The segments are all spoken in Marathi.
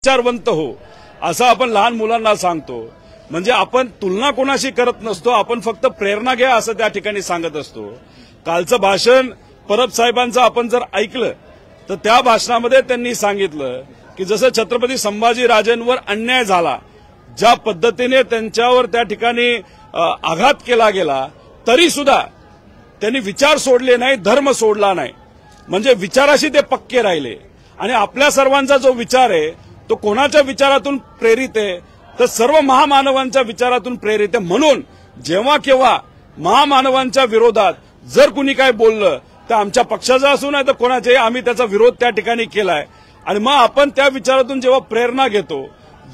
विचारवंत हो असं आपण लहान मुलांना सांगतो. म्हणजे आपण तुलना कोणाशी करत नसतो, आपण फक्त प्रेरणा घ्या असं त्या ठिकाणी सांगत असतो. कालचं भाषण परब साहेबांचं आपण जर ऐकलं तर त्या भाषणामध्ये त्यांनी सांगितलं की जसं छत्रपती संभाजीराजेंवर अन्याय झाला, ज्या पद्धतीने त्यांच्यावर त्या ठिकाणी आघात केला गेला, तरी सुद्धा त्यांनी विचार सोडले नाही, धर्म सोडला नाही. म्हणजे विचाराशी ते पक्के राहिले. आणि आपल्या सर्वांचा जो विचार आहे तो कोणाच्या विचारातून प्रेरित आहे, तर सर्व महामानवांच्या विचारातून प्रेरित आहे. म्हणून जेव्हा केव्हा महामानवांच्या विरोधात जर कुणी काय बोललं तर आमच्या पक्षाचा असू नाही तर कोणाचे, आम्ही त्याचा विरोध त्या ठिकाणी केलाय. आणि मग आपण त्या विचारातून जेव्हा प्रेरणा घेतो,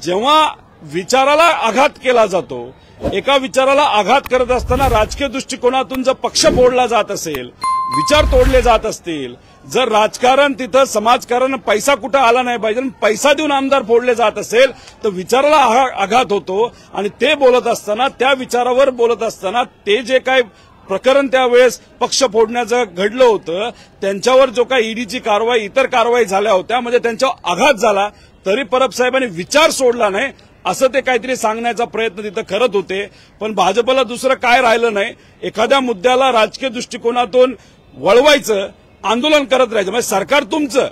जेव्हा विचाराला आघात केला जातो, एका विचाराला आघात करत असताना राजकीय दृष्टिकोनातून जर पक्ष फोडला जात असेल, विचार तोडले जात असतील, जर राजकारण तिथं समाजकारण पैसा कुठं आला नाही पाहिजे, पैसा देऊन आमदार फोडले जात असेल तर विचाराला आघात होतो. आणि ते बोलत असताना, त्या विचारावर बोलत असताना ते जे काय प्रकरण त्यावेळेस पक्ष फोडण्याचं घडलं होतं, त्यांच्यावर जो काही ईडीची कारवाई, इतर कारवाई झाल्या होत्या, म्हणजे त्यांच्यावर आघात झाला, तरी परब साहेबांनी विचार सोडला नाही असं ते काहीतरी सांगण्याचा प्रयत्न तिथं करत होते. पण भाजपला दुसरं काय राहिलं नाही, एखाद्या मुद्द्याला राजकीय दृष्टिकोनातून वळवायचं, आंदोलन करत राहायचं. म्हणजे सरकार तुमचं,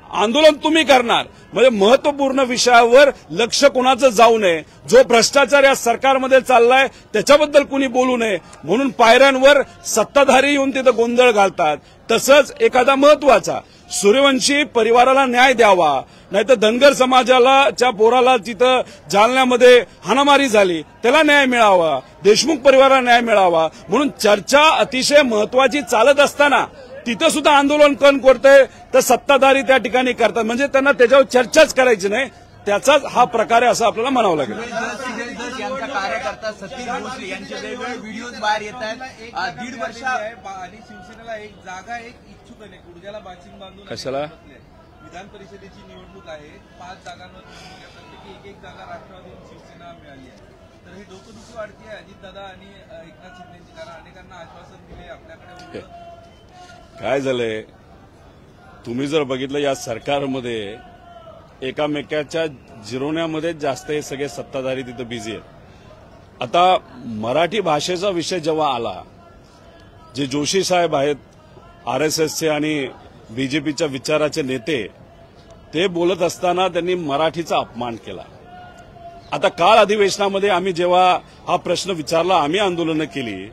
आंदोलन तुम्ही करणार. म्हणजे महत्वपूर्ण विषयावर लक्ष कोणाचं जाऊ नये. जो भ्रष्टाचार या सरकारमध्ये चाललाय त्याच्याबद्दल कुणी बोलू नये म्हणून पायऱ्यांवर सत्ताधारी येऊन तिथं गोंधळ घालतात. तसंच एखादा महत्वाचा सूर्यवंशी परिवाराला न्याय द्यावा, नाहीतर धनगर समाजाला पोराला तिथं जालन्यामध्ये हाणामारी झाली त्याला न्याय मिळावा, देशमुख परिवाराला न्याय मिळावा, म्हणून चर्चा अतिशय महत्वाची चालत असताना तिथं सुद्धा आंदोलन कोण करतंय तर सत्ताधारी त्या ठिकाणी करतात. म्हणजे त्यांना त्याच्यावर चर्चाच करायची नाही, त्याचाच हा प्रकार आहे असं आपल्याला म्हणावं लागेल. यांचा कार्यकर्ता सतीश भोसले यांचे वेगवेगळे व्हिडिओज बाहेर येत आहेत. 1.5 वर्ष आणि शिवसेनेला एक जागा, एक इच्छुक आहे, गुडघ्याला बाचिंग बांधून कशाला विधान परिषदेची निवडणूक आहे, 5 जागांवर प्रत्येकी एक जागा राष्ट्रवादी शिवसेना मिळाली आहे. तर ही डोकदुखी वाढती आहे अजितदादा आणि एकनाथ शिंदेची, कारण अनेकांना आश्वासन दिले आपल्याकडे. काय झालंय, तुम्ही जर बघितलं या सरकारमध्ये एकामेकाच्या जिरवण्यामध्ये जास्त हे सगळे सत्ताधारी तिथं बिझी आहेत. आता मराठी भाषेचा विषय जेव्हा आला, जे जोशी साहेब आहेत आरएसएसचे आणि बीजेपीच्या विचाराचे नेते, ते बोलत असताना त्यांनी मराठीचा अपमान केला. आता काल अधिवेशनामध्ये आम्ही जेव्हा हा प्रश्न विचारला, आम्ही आंदोलनं केली,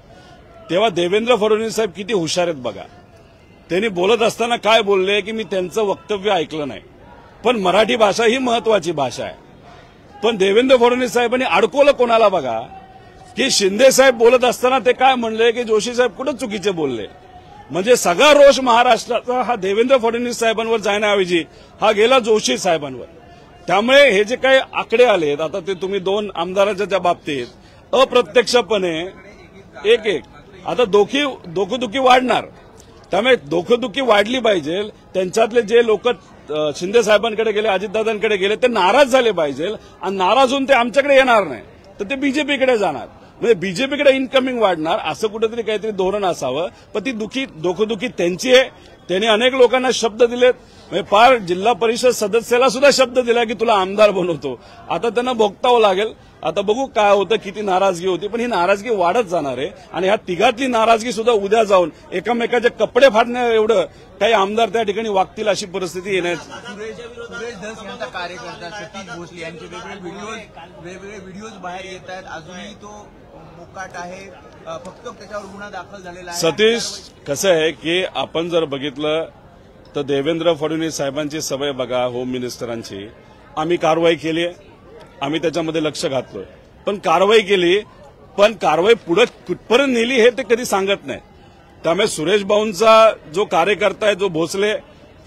तेव्हा देवेंद्र फडणवीस साहेब किती हुशार आहेत बघा. त्यांनी बोलत असताना काय बोलले की मी त्यांचं वक्तव्य ऐकलं नाही, पण मराठी भाषा ही महत्वाची भाषा आहे. पण देवेंद्र फडणवीस साहेबांनी अडकवलं कोणाला बघा, की शिंदे साहेब बोलत असताना ते काय म्हणले की जोशी साहेब कुठं चुकीचे बोलले. म्हणजे सगळा रोष महाराष्ट्राचा हा देवेंद्र फडणवीस साहेबांवर जाण्याऐवजी हा गेला जोशी साहेबांवर. त्यामुळे हे जे काही आकडे आलेत, आता ते तुम्ही 2 आमदारांच्या त्या बाबतीत अप्रत्यक्षपणे एक आता डोकेदुखी वाढणार. त्यामुळे डोकेदुखी वाढली पाहिजे. त्यांच्यातले जे लोक शिंदे साहेबांकडे गेले, अजितदादांकडे गेले, ते नाराज झाले पाहिजे. आणि नाराज होऊन ते आमच्याकडे येणार नाही तर ते बीजेपीकडे जाणार. म्हणजे बीजेपीकडे इनकमिंग वाढणार, असं कुठेतरी काहीतरी धोरण असावं. पण ती डोकेदुखी त्यांची आहे. त्यांनी अनेक लोकांना शब्द दिलेत, म्हणजे पार जिल्हा परिषद सदस्याला सुद्धा शब्द दिला की तुला आमदार बनवतो. आता त्यांना भोगतावं लागेल. आता बघू काय होतं, किती नाराजगी होती. पण ही नाराजगी वाढत जाणार आहे. आणि ह्या तिघातली नाराजगी सुद्धा उद्या जाऊन एकमेकाचे कपडे फाडण्या एवढं काही आमदार त्या ठिकाणी वागतील अशी परिस्थिती येण्याची. सुरेश धस यांचा कार्यकर्ता सतीश भोसले यांचे वेगवेगळे व्हिडिओज बाहेर येत आहेत. अजूनही तो मोकाट आहे, फक्त त्याच्यावर गुन्हा दाखल झालेला आहे. सतीश कसं आहे की आपण जर बघितलं तर देवेंद्र फडणवीस साहेबांची सवय बघा, होम मिनिस्टरांची, आम्ही कारवाई केली आहे, आम्ही त्याच्यामध्ये लक्ष घातलोय, पण कारवाई केली, पण कारवाई पुढे कुठपर्यंत नेली हे ते कधी सांगत नाही. त्यामुळे सुरेश भाऊंचा जो कार्यकर्ता आहे, जो भोसले,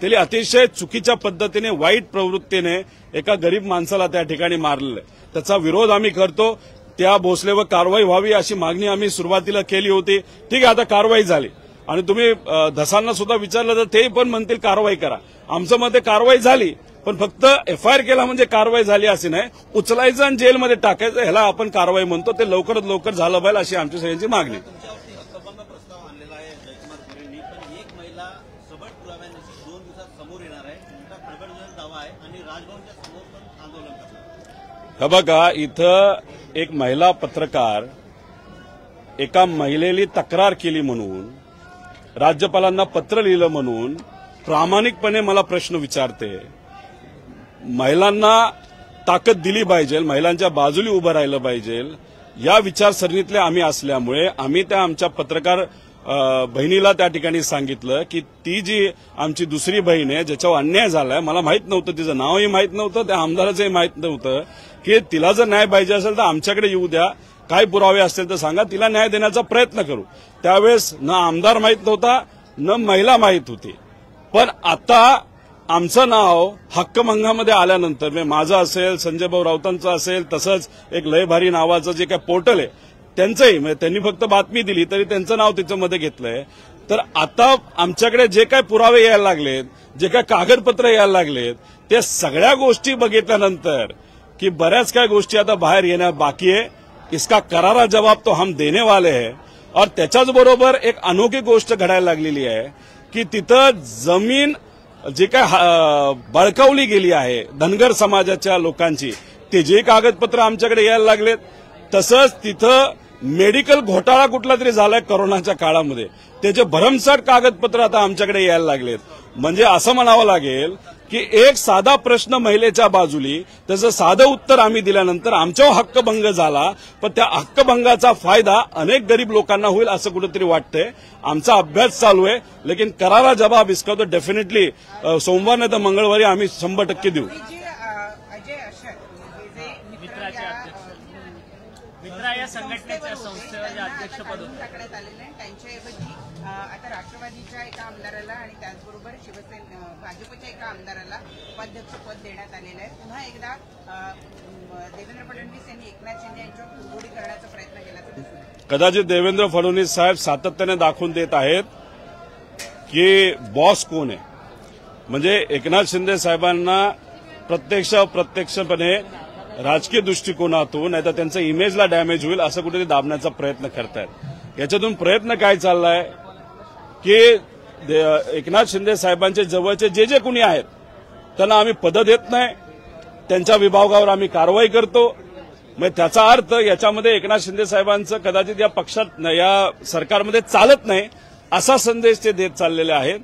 त्याला अतिशय चुकीच्या पद्धतीने, वाईट प्रवृत्तीने एका गरीब माणसाला त्या ठिकाणी मारलेलं आहे. त्याचा विरोध आम्ही करतो. त्या भोसलेवर कारवाई व्हावी अशी मागणी आम्ही सुरुवातीला केली होती. ठीक आहे, आता कारवाई झाली आणि तुम्ही धसांना सुद्धा विचारलं तर ते पण म्हणतील कारवाई करा. आमचं मत कारवाई झाली, पण फक्त एफआयआर केला म्हणजे कारवाई झाली असे नाही, उचलायचं आणि जेलमध्ये टाकायचं, ह्याला आपण कारवाई म्हणतो. ते लवकरात लवकर झालं पाहिजे अशी आमच्या सगळ्यांची मागणी. हे बघा, इथं एक महिला पत्रकार एका महिलेने तक्रार केली म्हणून, राज्यपालांना पत्र लिहिलं म्हणून प्रामाणिकपणे मला प्रश्न विचारते. महिलांना ताकद दिली पाहिजे, महिलांच्या बाजूला उभं राहिलं पाहिजे, या विचारसरणीतले आम्ही असल्यामुळे आम्ही त्या आमच्या पत्रकार बहिणीला त्या ठिकाणी सांगितलं की ती जी आमची दुसरी बहीण आहे ज्याच्यावर अन्याय झालाय, मला माहित नव्हतं, तिचं नावही माहित नव्हतं, त्या आमदाराचंही माहित नव्हतं, की तिला जर न्याय पाहिजे असेल तर आमच्याकडे येऊ द्या, काय पुरावे असतील तर सांगा, तिला न्याय देण्याचा प्रयत्न करू. त्यावेळेस न आमदार माहित नव्हता न महिला माहित होती. पण आता आमचं नाव हक्कभंगामध्ये आल्यानंतर, माझं असेल, संजय भाऊ राऊतांचं असेल, तसंच एक लय भारी नावाचं जे काय पोर्टल आहे त्यांचंही, म्हणजे त्यांनी फक्त बातमी दिली तरी त्यांचं नाव त्याच्यामध्ये घेतलंय. तर आता आमच्याकडे जे काय पुरावे यायला लागलेत, जे काय कागदपत्र यायला लागलेत, त्या सगळ्या गोष्टी बघितल्यानंतर की बऱ्याच काय गोष्टी आता बाहेर येण्या बाकी आहे. इसका करारा जवाब तो हम देने वाले हैं. और त्याच्याच बरोबर एक अनोखी गोष्ट घडायला लागलेली आहे की तिथं जमीन जी काय बळकावली गेली आहे धनगर समाजाच्या लोकांची, ते जे कागदपत्र आमच्याकडे यायला लागलेत, तसंच तिथं मेडिकल घोटाळा कुठला तरी झालाय कोरोनाच्या काळामध्ये, त्याचे भरमसाठ कागदपत्र आता आमच्याकडे यायला लागलेत. म्हणजे असं म्हणावं लागेल की एक साधा प्रश्न महिलेच्या बाजूली त्याचं साधं उत्तर आम्ही दिल्यानंतर आमच्यावर हक्कभंग झाला, पण त्या हक्कभंगाचा फायदा अनेक गरीब लोकांना होईल असं कुठेतरी वाटतंय. आमचा अभ्यास चालू आहे, लेकिन करारा जवाब इसका तो डेफिनेटली सोमवार नाही तर मंगळवारी आम्ही 100% देऊ. मित्रा या संघटनेच्या संस्थेचे अध्यक्षपद त्यांच्याऐवजी आता राष्ट्रवादीच्या एका आमदाराला आणि त्याचबरोबर भाजपच्या एका आमदाराला उपाध्यक्षपद देण्यात आलेलं आहे. पुन्हा एकदा देवेंद्र फडणवीस यांनी एकनाथ शिंदे यांच्यावर कुरघोडी करण्याचा प्रयत्न केल्याचं दिसून येतं. कदाचित देवेंद्र फडणवीस साहेब सातत्याने दाखवून देत आहेत की बॉस कोण आहे. म्हणजे एकनाथ शिंदे साहेबांना प्रत्यक्षपणे राजकीय दृष्टिकोनातून नाही तर त्यांचं इमेजला डॅमेज होईल असं कुठेतरी दाबण्याचा प्रयत्न करतायत. याच्यातून प्रयत्न काय चाललाय की एकनाथ शिंदे साहेबांचे जवळचे जे जे कोणी आहेत त्यांना आम्ही पदं देत नाही, त्यांच्या विभागावर आम्ही कारवाई करतो. म्हणजे त्याचा अर्थ याच्यामध्ये एकनाथ शिंदे साहेबांचं कदाचित या पक्षात या सरकारमध्ये चालत नाही असा संदेश ते देत चाललेले आहेत.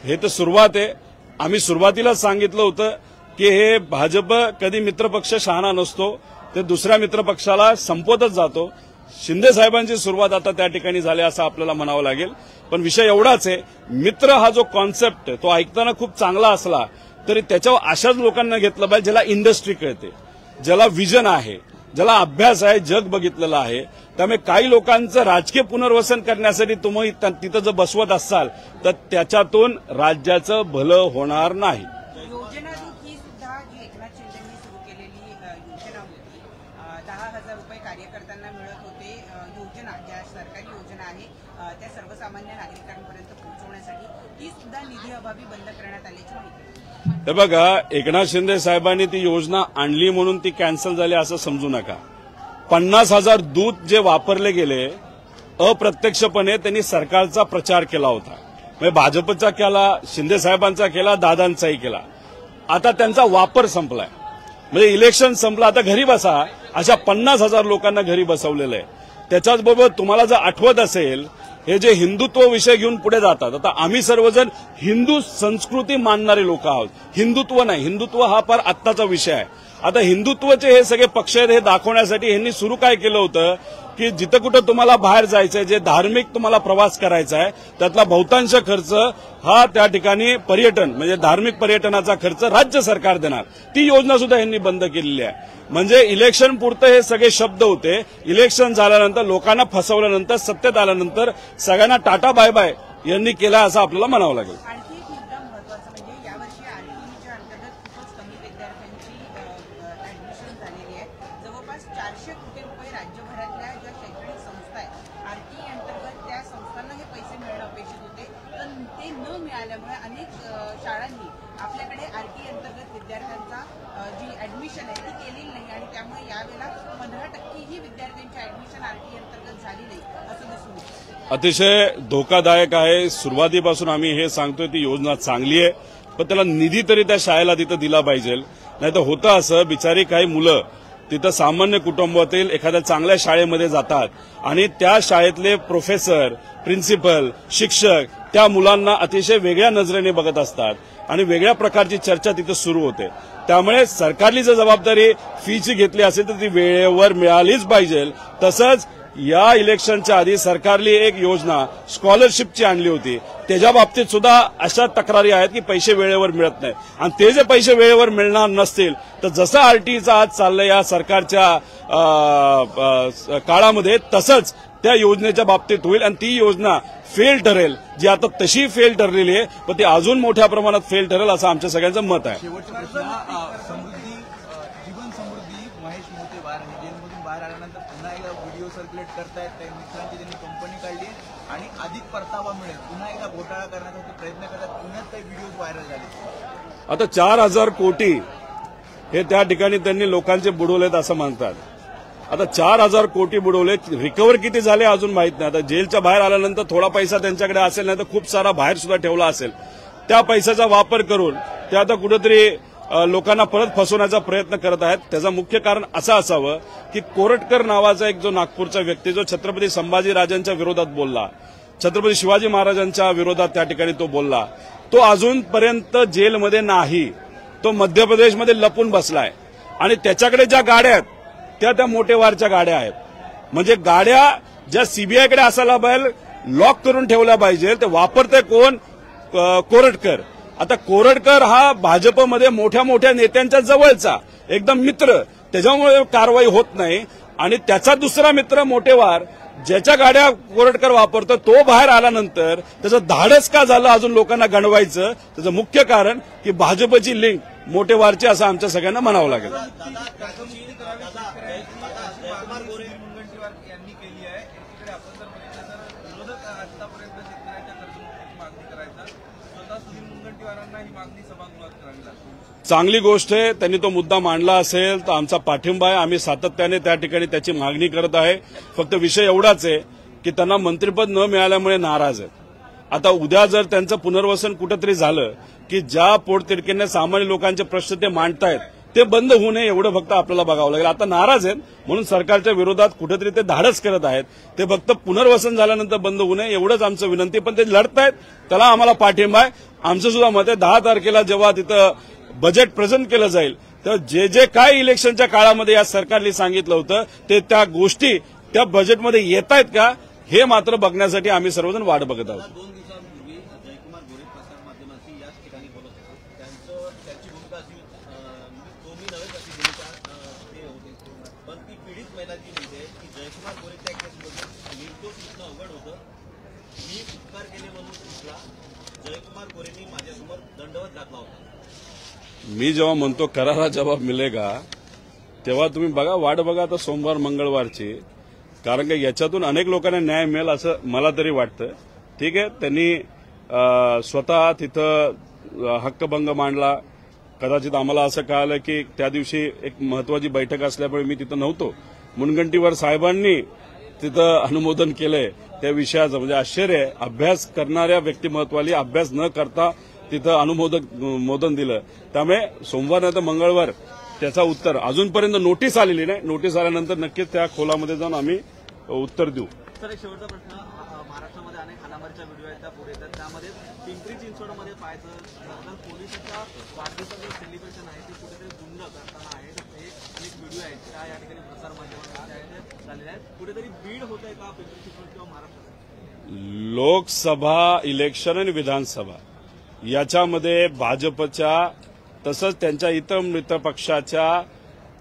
हे तर सुरुवात आहे. आम्ही सुरुवातीलाच सांगितलं होतं की हे भाजप कधी मित्रपक्ष शहाणा नसतो, ते दुसऱ्या मित्रपक्षाला संपवतच जातो. शिंदे साहेबांची सुरुवात आता त्या ठिकाणी झाली असं आपल्याला म्हणावं लागेल. पण विषय एवढाच आहे, मित्र हा जो कॉन्सेप्ट आहे तो ऐकताना खूप चांगला असला तरी त्याच्यावर अशाच लोकांना घेतलं पाहिजे ज्याला इंडस्ट्री कळते, ज्याला विजन आहे, ज्याला अभ्यास आहे, जग बघितलेलं आहे. त्यामुळे काही लोकांचं राजकीय पुनर्वसन करण्यासाठी तुम्ही तिथं जर बसवत असाल तर त्याच्यातून राज्याचं भलं होणार नाही. योजना ही सुद्धा जी एकनाथ शिंदेंनी सुरू केलेली योजना होती, 10,000 रुपये कार्यकर्त्यांना मिळत होते. योजना ज्या सरकारी योजना आहे त्या सर्वसामान्य नागरिकांपर्यंत पोहोचवण्यासाठी ही सुद्धा निधी अभावी बंद करण्यात आल्याची माहिती. हे बघा, एकनाथ शिंदे साहेबांनी ती योजना आणली म्हणून ती कॅन्सल झाली असं समजू नका. 50,000 दूत जे वापरले गेले अप्रत्यक्षपणे त्यांनी सरकारचा प्रचार केला होता. म्हणजे भाजपचा केला, शिंदे साहेबांचा केला, दादांचाही केला. आता त्यांचा वापर संपलाय. म्हणजे इलेक्शन संपलं, आता घरी बसा अशा 50,000 लोकांना घरी बसवलेलं आहे. त्याच्याचबरोबर तुम्हाला जर आठवत असेल हे जे हिंदुत्व विषय घेऊन पुढे जातात, आता आम्ही सर्वजण हिंदू संस्कृती मानणारे लोक आहोत, हिंदुत्व नाही. हिंदुत्व हा फार आत्ताचा विषय आहे. आता हिंदुत्वाचे हे सगळे पक्ष आहेत हे दाखवण्यासाठी यांनी सुरू काय केलं होतं की जिथं कुठं तुम्हाला बाहेर जायचंय, जे धार्मिक तुम्हाला प्रवास करायचा आहे त्यातला बहुतांश खर्च हा त्या ठिकाणी पर्यटन म्हणजे धार्मिक पर्यटनाचा खर्च राज्य सरकार देणार. ती योजना सुद्धा यांनी बंद केलेली आहे. म्हणजे इलेक्शन पुरतं हे सगळे शब्द होते. इलेक्शन झाल्यानंतर लोकांना फसवल्यानंतर सत्तेत आल्यानंतर सगळ्यांना टाटा बाय बाय यांनी केला असं आपल्याला म्हणावं लागेल. आणखी एक मुद्दा महत्वाचा म्हणजे यावर्षी आरटीईच्या अंतर्गत खूपच कमी विद्यार्थ्यांची ऍडमिशन झालेली आहे. जवळपास 400 कोटी रुपये राज्यभरातल्या ज्या शैक्षणिक संस्था आहेत आरटीई अंतर्गत त्या संस्थांना हे पैसे मिळणं अपेक्षित होते, पण ते न मिळाल्यामुळे अनेक शाळांनी आपल्याकडे आरटीई अंतर्गत विद्यार्थ्यांचा जी ऍडमिशन आहे ती केलेली नाही आणि त्यामुळे यावेळेला 15% ही विद्यार्थ्यांची ऍडमिशन आरटीई अंतर्गत झाली नाही असं दिसून येतं. अतिशय धोकादायक आहे. सुरुवातीपासून आम्ही हे सांगतोय ती योजना चांगली आहे, पण त्याला निधी तरी त्या शाळेला तिथं दिला पाहिजे. नाही तर होतं असं, बिचारी काही मुलं तिथं सामान्य कुटुंबातील एखाद्या चांगल्या शाळेमध्ये जातात आणि त्या शाळेतले प्रोफेसर, प्रिन्सिपल, शिक्षक त्या मुलांना अतिशय वेगळ्या नजरेने बघत असतात आणि वेगळ्या प्रकारची चर्चा तिथं सुरू होते. त्यामुळे सरकारली जर जबाबदारी फीची घेतली असेल तर ती वेळेवर मिळालीच पाहिजे. तसंच या इलेक्शनच्या आधी सरकारने एक योजना स्कॉलरशिपची आणली होती, त्याच्या बाबतीत सुद्धा अशा तक्रारी आहेत की पैसे वेळेवर मिळत नाही आणि ते जे पैसे वेळेवर मिळणार नसतील तर जसं आरटीचा आज चाललंय या सरकारच्या काळामध्ये तसंच त्या योजनेच्या बाबतीत होईल आणि ती योजना फेल ठरेल, जी आता तशी फेल ठरलेली आहे पण ती अजून मोठ्या प्रमाणात फेल ठरेल असं आमच्या सगळ्यांचं मत आहे. शेवटचा प्रश्न समृद्धी जीवन समृद्धी महेश मोते बाहेर जेलमधून बाहेर आल्यानंतर पुन्हा एकदा व्हिडिओ सर्क्युलेट करतायत. काही मित्रांची त्यांनी कंपनी काढली आणि अधिक परतावा मिळेल, पुन्हा एकदा घोटाळा करण्याचा प्रयत्न करतात. पुण्यात काही व्हिडिओ व्हायरल झाले. आता 4,000 कोटी हे त्या ठिकाणी त्यांनी लोकांचे बुडवलेत असं म्हणतात. आता 4,000 कोटी बुडवले, रिकव्हर किती झाले अजून माहित नाही. आता जेलच्या बाहेर आल्यानंतर थोडा पैसा त्यांच्याकडे असेल, नाही तर खूप सारा बाहेर सुद्धा ठेवला असेल. त्या पैशाचा वापर करून ते आता कुठेतरी लोकांना परत फसवण्याचा प्रयत्न करत आहेत. त्याचं मुख्य कारण असं असावं की कोरटकर नावाचा एक जो नागपूरचा व्यक्ती जो छत्रपती संभाजीराजांच्या विरोधात बोलला, छत्रपती शिवाजी महाराजांच्या विरोधात त्या ठिकाणी तो बोलला, तो अजूनपर्यंत जेलमध्ये नाही. तो मध्य प्रदेशमध्ये लपून बसलाय आणि त्याच्याकडे ज्या गाड्या आहेत त्या मोटेवारच्या गाड्या आहेत. म्हणजे गाड्या ज्या सीबीआयकडे असायला पाहिजे, लॉक करून ठेवल्या पाहिजे, ते वापरते कोण? कोरटकर. आता कोरटकर हा भाजपमध्ये मोठ्या मोठ्या नेत्यांच्या जवळचा एकदम मित्र, त्याच्यामुळे कारवाई होत नाही. आणि त्याचा दुसरा मित्र मोटेवार, ज्याच्या गाड्या कोरटकर वापरतो, तो बाहेर आल्यानंतर त्याचं धाडस का झालं अजून लोकांना गणवायचं? त्याचं मुख्य कारण की भाजपची लिंक मोटेवारची असं आमच्या सगळ्यांना म्हणावं लागेल. यांनी केली आहे. एकीकडे आपण जर बघितलं तर विरोधक आतापर्यंत शेतकऱ्यांच्या कर्जमुक्तीची मागणी करायचा, स्वतः सुधीर मुनगंटीवारांना ही मागणी सभागृहात करावी लागते. चांगली गोष्ट आहे. त्यांनी तो मुद्दा मांडला असेल तर आमचा पाठिंबा आहे. आम्ही सातत्याने त्या ठिकाणी त्याची मागणी करत आहे. फक्त विषय एवढाच आहे की त्यांना मंत्रिपद न मिळाल्यामुळे नाराज आहेत. आता उद्या जर त्यांचं पुनर्वसन कुठेतरी झालं की ज्या पोटतिडकीने सामान्य लोकांचे प्रश्न ते मांडतायत ते बंद होऊ नये एवढं फक्त आपल्याला बघावं लागेल. आता नाराज आहेत म्हणून सरकारच्या विरोधात कुठेतरी ते धाडस करत आहेत. ते फक्त पुनर्वसन झाल्यानंतर बंद होऊ नये एवढंच आमचं विनंती. पण ते लढतायत, त्याला आम्हाला पाठिंबा आहे. आमचं सुद्धा मत आहे 10 तारखेला जेव्हा तिथं बजेट प्रेझेंट केलं जाईल तर जे काय इलेक्शनच्या काळामध्ये या सरकारने सांगितलं होतं ते त्या गोष्टी त्या बजेटमध्ये येत आहेत का हे मात्र बघण्यासाठी आम्ही सर्वजण वाट बघत आहोत. 2 दिवसांपूर्वी जयकुमार गोरे प्रसार माध्यमांशी याच ठिकाणी बोलत होते. त्यांची भूमिका अशी तुम्ही नव्हे अशी भूमिका ते होते. पण ती पीडित महिला जी म्हणते की जयकुमार गोरेच्या केसमध्ये निर्दोष दिसणं अवघड होतं. मी उपकार केले म्हणून सुटला. जयकुमार गोरेंनी माझ्यासमोर दंडवत घातला होता. मी जेव्हा म्हणतो करारा जबाब मिळेगा तेव्हा तुम्ही बघा, वाट बघा आता सोमवार मंगळवारची. कारण की याच्यातून अनेक लोकांना न्याय मिळेल असं मला तरी वाटतं. ठीक आहे, त्यांनी स्वतः तिथं हक्कभंग मांडला. कदाचित आम्हाला असं कळालं की त्या दिवशी एक महत्वाची बैठक असल्यामुळे मी तिथं नव्हतो. मुनगंटीवार साहेबांनी तिथं अनुमोदन केलंय त्या विषयाचं. म्हणजे आश्चर्य आहे, अभ्यास करणाऱ्या व्यक्तिमत्वाली अभ्यास न करता तिथं अनुमोदन दिलं. त्यामुळे सोमवार नाही तर मंगळवार त्याचा उत्तर. अजूनपर्यंत नोटीस आलेली नाही. नोटीस आल्यानंतर नक्कीच त्या खोलामध्ये जाऊन आम्ही उत्तर देऊ. सर, एक शेवटचा प्रश्न. महाराष्ट्रामध्ये अनेक हाणामारीच्या व्हिडिओ आहेत, त्या पुढे येतात. त्यामध्ये पिंपरी चिंचवडमध्ये पाहायचं तर पोलिसांच्या वाढदिवसाचं सेलिब्रेशन आहे ते कुठेतरी गुंड करताना आहे. अनेक व्हिडिओ आहेत त्या या ठिकाणी प्रसार माध्यमांमध्ये झालेल्या आहेत. कुठेतरी बीड होत आहे का पिंपरी चिंचवड किंवा महाराष्ट्रात? लोकसभा इलेक्शन आणि विधानसभा याच्यामध्ये भाजपच्या तसंच त्यांच्या इतर मित्रपक्षाच्या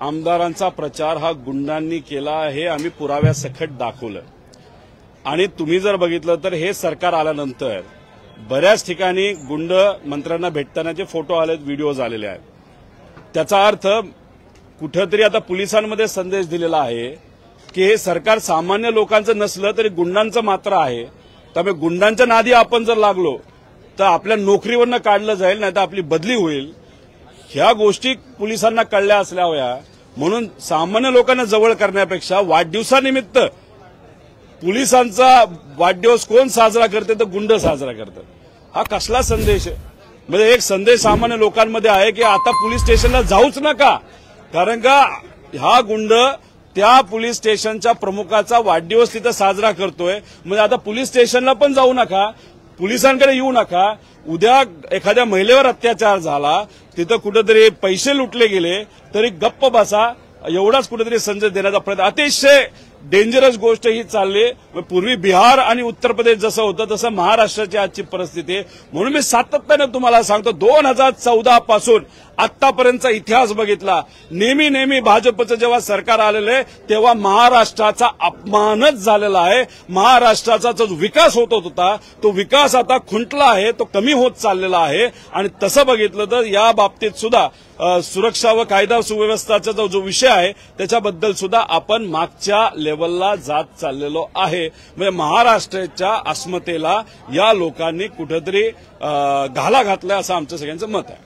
आमदारांचा प्रचार हा गुंडांनी केला हे आम्ही पुराव्यासकट दाखवलं. आणि तुम्ही जर बघितलं तर हे सरकार आल्यानंतर बऱ्याच ठिकाणी गुंड मंत्र्यांना भेटतानाचे फोटो आलेत, व्हिडिओज आलेले आहेत. त्याचा अर्थ कुठेतरी आता पोलिसांमध्ये संदेश दिलेला आहे की हे सरकार सामान्य लोकांचं नसलं तरी गुंडांचं मात्र आहे. त्यामुळे गुंडांच्या नादी आपण जर लागलो तर आपल्या नोकरीवरनं काढलं जाईल, नाही तर आपली बदली होईल. ह्या गोष्टी पोलिसांना कळल्या असल्या हव्या. म्हणून सामान्य लोकांना जवळ करण्यापेक्षा वाढदिवसानिमित्त पोलिसांचा वाढदिवस कोण साजरा करते तर गुंड साजरा करतात. हा कसला संदेश आहे? म्हणजे एक संदेश सामान्य लोकांमध्ये आहे की आता पोलीस स्टेशनला जाऊच नका, कारण का हा गुंड त्या पोलीस स्टेशनच्या प्रमुखाचा वाढदिवस तिथं साजरा करतोय. म्हणजे आता पोलीस स्टेशनला पण जाऊ नका, पोलिसांकडे येऊ नका. उद्या एखाद्या महिलेवर अत्याचार झाला, तिथं कुठेतरी पैसे लुटले गेले तरी गप्प बसा, एवढाच कुठेतरी संदेश देण्याचा प्रयत्न. अतिशय डेंजरस गोष्ट ही चालली. पूर्वी बिहार आणि उत्तर प्रदेश जसं होतं तसं महाराष्ट्राची आजची परिस्थिती आहे. म्हणून मी सातत्याने तुम्हाला सांगतो, 2014 पासून आतापर्यंतचा इतिहास बघितला, नेहमी भाजपचं जेव्हा सरकार आलेलं आहे तेव्हा महाराष्ट्राचा अपमानच झालेला आहे. महाराष्ट्राचा जो विकास होत होता तो विकास आता खुंटला आहे, तो कमी होत चाललेला आहे. आणि तसं बघितलं तर या बाबतीत सुद्धा सुरक्षा व कायदा सुव्यवस्थेचा जो विषय आहे त्याच्याबद्दल सुद्धा आपण मागच्या लेवलला जात चाललेलो आहे. म्हणजे महाराष्ट्राच्या अस्मितेला या लोकांनी कुठेतरी घाला घातलाय असं आमचं सगळ्यांचं मत आहे.